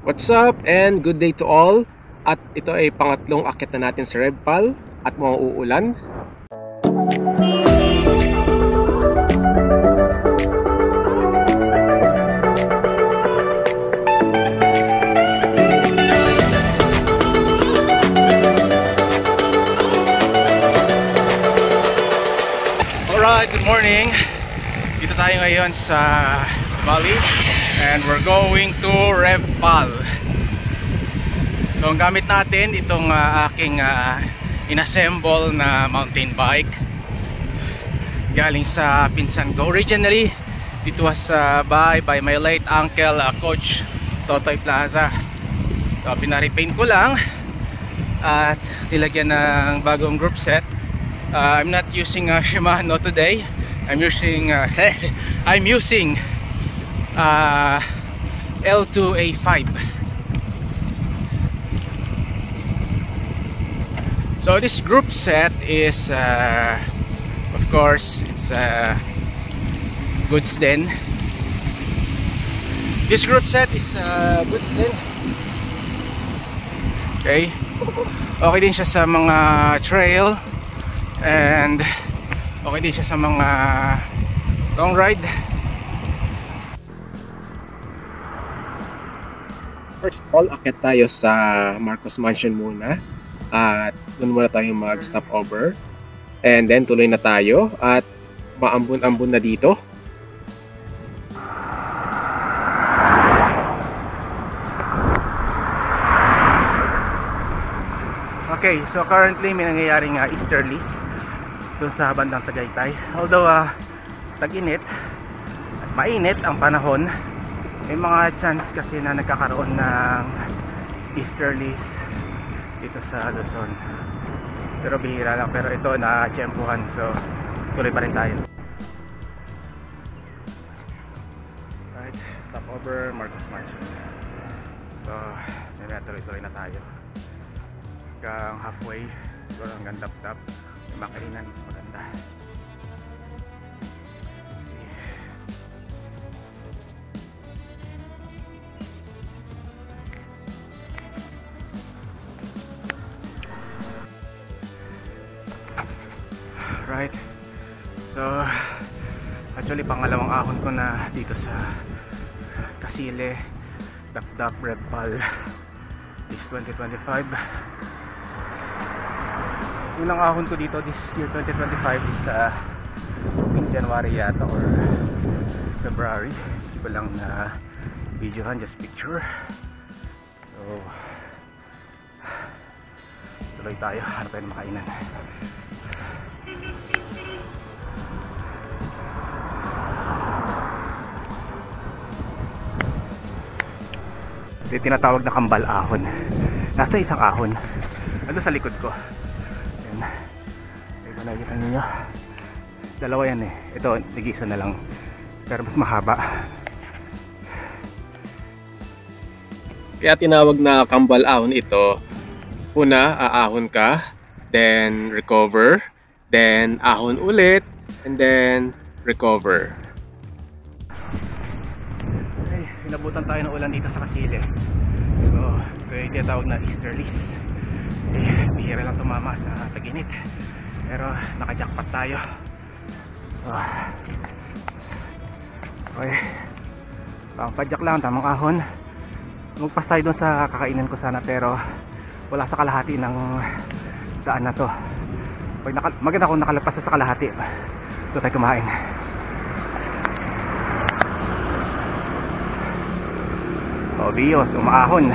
What's up and good day to all. At ito ay pangatlong akyat na natin sa Revpal at mukhang uulan. Alright, good morning. Dito tayo ngayon sa Bali and we're going to Revpal. So ang gamit natin itong aking inassemble na mountain bike galing sa pinsan ko. Originally it was by my late uncle, Coach Totoy Plaza. So pinarepaint ko lang at nilagyan ng bagong group set. I'm not using Shimano today. I'm using L2A5. So this group set is of course it's Goods Den. This group set is Goods Den. Okay, okay din siya sa mga trail and okay din siya sa mga long ride. First of all, akyat tayo sa Marcos Mansion muna at doon muna tayo mag stop over and then tuloy na tayo at maambun-ambun na dito. Okay, so currently may nangyayaring easterly doon sa bandang Tagaytay. Although tag-init at mainit ang panahon, may mga chance kasi na nagkakaroon ng easterly dito sa Luzon. Pero bihira lang, pero ito na tiyempuhan, so tuloy pa rin tayo. Right, stop over Marcos Mansion. So tuloy na tayo hanggang halfway, siguro hanggang tap-tap. May makainan, maganda. Right, so actually pangalawang ahon ko na dito sa Kasile Dap-Dap Revpal this 2025. Unang ahon ko dito this year 2025 is in January yata or February. Hindi ko lang na videohan, just picture. So tuloy tayo, hanap tayo ng makainan. Ito tinatawag na kambal ahon. Nasa isang ahon ano sa likod ko. Ayan, ito nakikita ninyo, dalawa yan eh. Ito tig-isa na lang pero mas mahaba. Kaya tinawag na kambal ahon ito. Una, aahon ka, then recover, then ahon ulit, and then recover. Okay, inabutan tayo ng ulan dito sa Kasile. So, kaya tinatawag na easterly. Eh, bihira lang tumama sa tag-init. Pero naka-jackpot tayo. Okay, pang-padyak lang, tamang ahon. Magpas tayo doon sa kakainan ko sana, pero wala sa kalahati ng daan na to. Maganda kung nakalagpas sa kalahati, doon tayo kumain. Obvious, umaahon.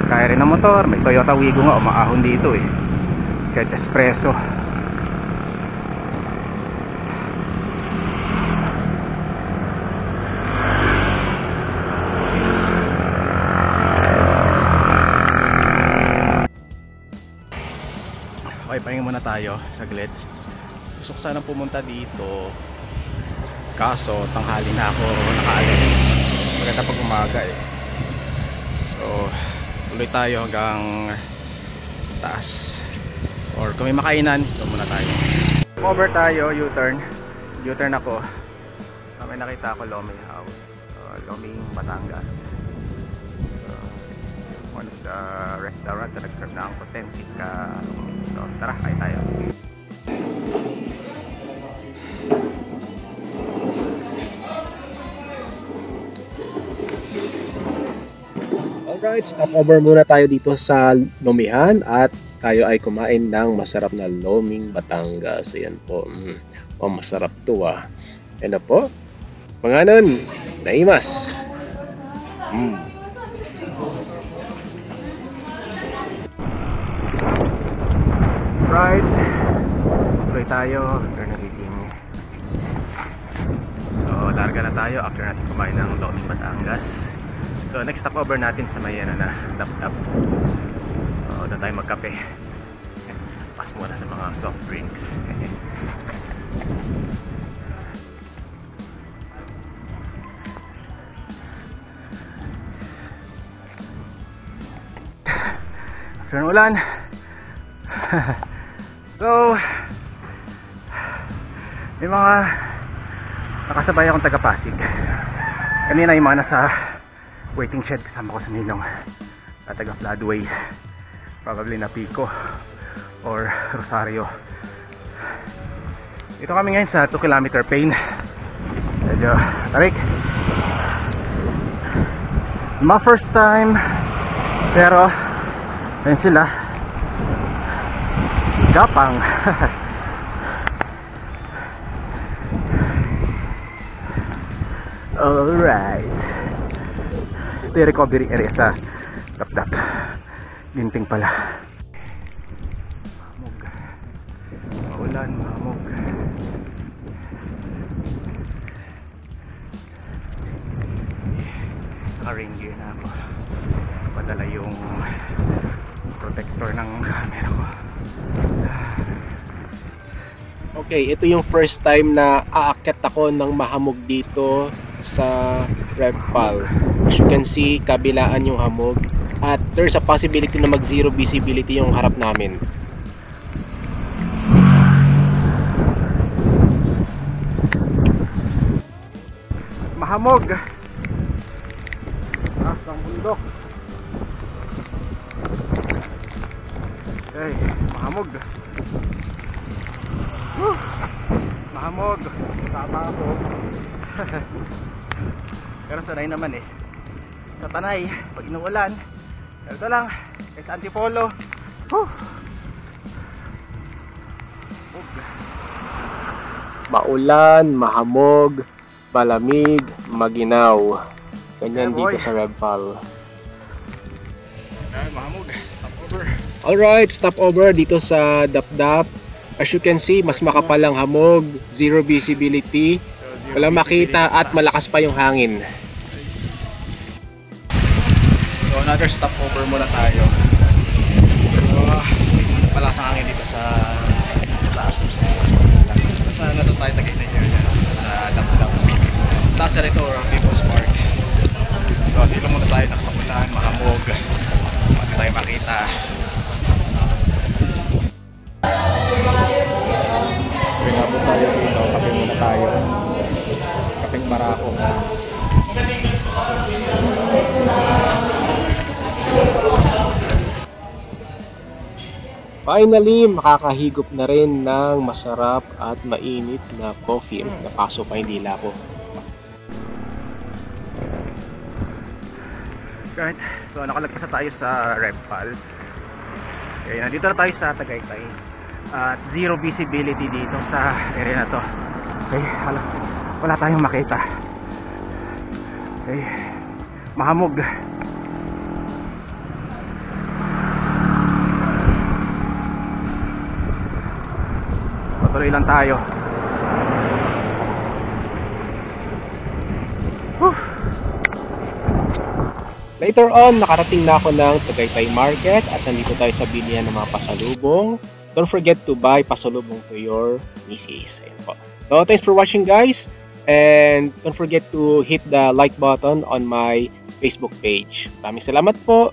Kaya rin ng motor, may Toyota Wigo nga, umaahon dito eh. Kahit espresso. Okay, pahinga muna tayo saglit. Gusto ko sana pumunta dito, kaso tanghali na ako nakaalis. Maganda pag umaga eh. So tuloy tayo hanggang taas, or kung may makainan doon muna tayo. Over tayo, U-turn ako. May nakita ako Lomel House. Loming, Batangas. One of the restaurant na nag-serve na ang authentic so tara, kain tayo. Alright, stopover muna tayo dito sa Lomihan at tayo ay kumain ng masarap na Loming Batangas. Ayan po, masarap to Ayan na po, mga nun, naimas. Right, tuloy tayo after nagiging so larga na tayo after natin kumain ng Loming Batangas. So next stopover natin sa may na Dap-Dap. So doon tayo magkape, pas muna sa mga soft drinks. After ng ulan. So may mga nakasabay akong taga-Pasig. Kanina yung mga nasa waiting shed kasama ko sa Nilong, taga Floodway, probably na Pico or Rosario. Ito kami ngayon sa 2 kilometer Pain. Medyo tarik, my first time, pero ayun sila gapang. Alright, ito yung recovery area sa Dap-Dap. Ginting pala. Mahamog, maulan, mahamog. Naka-rain gear na ako, padala yung protector ng camera ko. Okay, ito yung first time na aakyat ako ng mahamog dito sa Revpal. As you can see, kabilaan yung hamog at there's a possibility na mag zero visibility yung harap namin. Mahamog, taas ng bundok. Okay, mahamog. Mahamog, tama ako. Pero sanay naman sa Tanay, pag inuulan, ito lang, sa Antipolo. Maulan, mahamog, malamig, maginaw. Ganyan dito sa Revpal. Mahamog, stopover. Alright, stopover dito sa Dap-Dap. As you can see, mas makapal ang hamog, zero visibility, walang makita at malakas pa yung hangin. So another stopover muna tayo. Malakas ang hangin dito sa taas. Saan na tayo tagay na area sa Dap-Dap. Taas na rito or People's Park. So silo muna tayo, nakasakulan, mahamog, hindi tayo makita. So inabot tayo dito, kape muna tayo, kapeng barako. Finally, makakahigop na rin ng masarap at mainit na coffee. Napaso pa yung dila ko. Right, so nakalagpas na tayo sa Revpal. Okay, nandito na tayo sa Tagaytay. At zero visibility dito sa area na to. Okay, wala tayong makita. Okay, mahamog. Patuloy lang tayo. Later on, nakarating na ako ng Tagaytay Market at nandito tayo sa bilihan ng mga pasalubong. Don't forget to buy pasalubong to your misis. Ayan po. So, thanks for watching, guys. And don't forget to hit the like button on my Facebook page. Maraming salamat po.